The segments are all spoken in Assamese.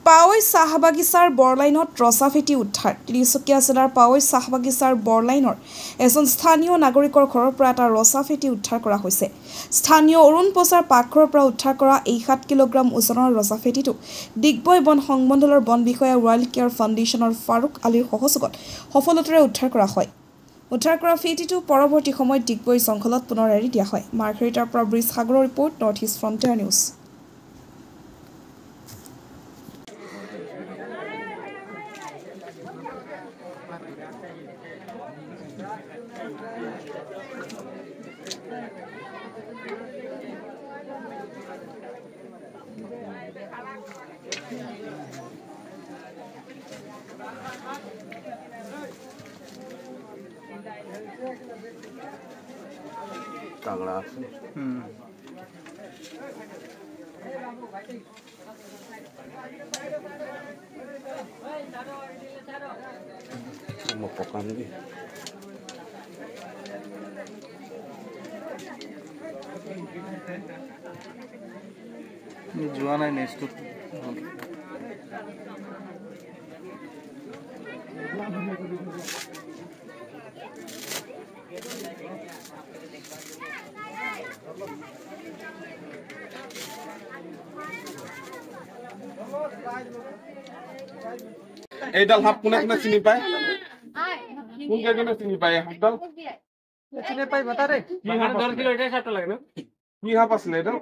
পাৱৈ চাহ বাগিচাৰ বৰলাইনত ৰছা ফেটি উদ্ধাৰ। তিনিচুকীয়া জিলাৰ পাৱৈ চাহ বাগিচাৰ বৰলাইনৰ এজন স্থানীয় নাগৰিকৰ ঘৰৰ পৰা এটা ৰছা ফেটি উদ্ধাৰ কৰা হৈছে। স্থানীয় অৰুণ পচাৰ পাকঘৰৰ পৰা উদ্ধাৰ কৰা এই 7 কিলোগ্ৰাম ওজনৰ ৰছা ফেটিটো ডিগবৈ বন সংমণ্ডলৰ বন বিষয়া ৱাইল্ড কেয়াৰ ফাউণ্ডেশ্যনৰ ফাৰুক আলীৰ সহযোগত সফলতাৰে উদ্ধাৰ কৰা হয়। উদ্ধাৰ কৰা ফেটিটো পৰৱৰ্তী সময়ত ডিগবৈ জংঘলত পুনৰ এৰি দিয়া হয়। মাৰ্ঘেৰিটাৰ পৰা ব্ৰিজ সাগৰৰ report, north east frontier news. तगड़ा আছে পকান দি যোৱা নাই নেক্সট এইডাল হাফ কোনে কোনে চিনি পায় কোন কেনে চিনি পায় হাফডাল চিনি পাই বতাৰে কি হাফ 10 কিলো এটা সাতটা লাগে না কি হাফ আছিল এটা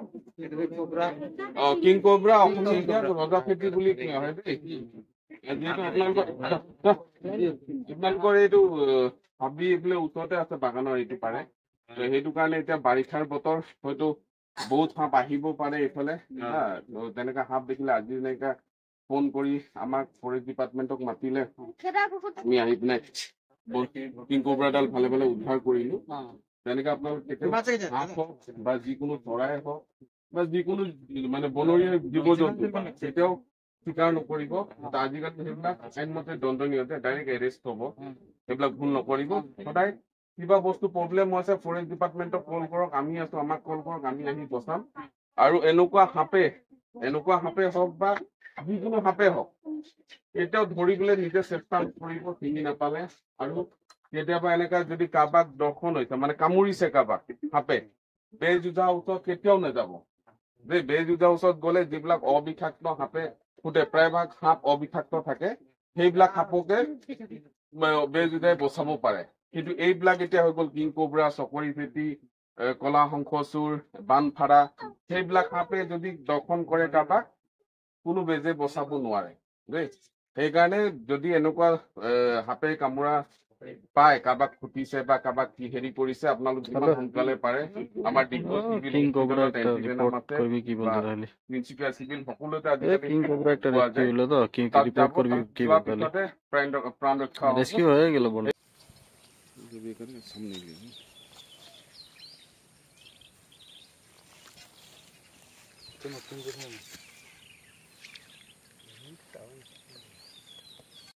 কিং কোবরা অসমীয়া এতিয়া ৰজা ফেটি বুলি কোৱা হয় দেই আপোনালোকৰ এইটো হাবি এইফালে ওচৰতে আছে বাগানৰ এইটো পাৰে সেইটো কাৰণে এতিয়া বাৰিষাৰ বতৰ হয়তো বহুত সাপ আহিব পাৰে এইফালে তেনেকা সাপ দেখিলে আজি যেনেকা ফোন কৰি আমাক ফৰেষ্ট ডিপাৰ্টমেণ্টক মাতিলে আমি আহি পিনে কিং কোবৰাডাল ভালে ভালে উদ্ধাৰ কৰিলো তেনেকে আপোনালোক হাঁহ হওক বা যিকোনো চৰাই হওক বা যিকোনো মানে বনৰীয়া জীৱ জন্তু কেতিয়াও স্বীকাৰ নকৰিব আজিকালি সেইবিলাক আইনমতে দণ্ডনীয় ডাইৰেক্ট এৰেষ্ট হ'ব সেইবিলাক ভুল নকৰিব সদায় কিবা বস্তু প্ৰব্লেম হৈছে ফৰেষ্ট ডিপাৰ্টমেণ্টক কল কৰক আমি আছো আমাক কল কৰক আমি আহি বচাম আৰু এনেকুৱা সাপে হওক বা যিকোনো সাপে হওক এতিয়াও ধৰিবলৈ নিজে চেষ্টা কৰিব চিনি নাপালে আৰু কেতিয়াবা এনেকা যদি কাৰোবাক দৰ্শন হৈছে মানে কামুৰিছে কাৰোবাক সাপে বেজুজা ওচৰত কেতিয়াও নাযাব যে বেজুজা ওচৰত গ'লে যিবিলাক অবিষাক্ত সাপে ফুটে প্ৰায়ভাগ সাপ অবিষাক্ত থাকে সেইবিলাক সাপকে বেজুজাই বচাব পাৰে কিন্তু এইবিলাক এতিয়া হৈ গ'ল কিং কোবৰা চকৰি ফেটি কলা শংখচূড় বানফাৰা সেইবিলাক সাপে যদি দৰ্শন কৰে কাৰোবাক কোনো বেজে বচাব নোৱাৰে দেই সেইকাৰণে যদি এনেকুৱা সাপে কামোৰা পায় কাৰোবাক খুটিছে বা কাৰোবাক কি হেৰি কৰিছে আপোনালোক যিমান সোনকালে পাৰে আমাৰ তিনিচুকীয়া চিভিল সকলোতে আজিকালি প্ৰাণ ৰক্ষা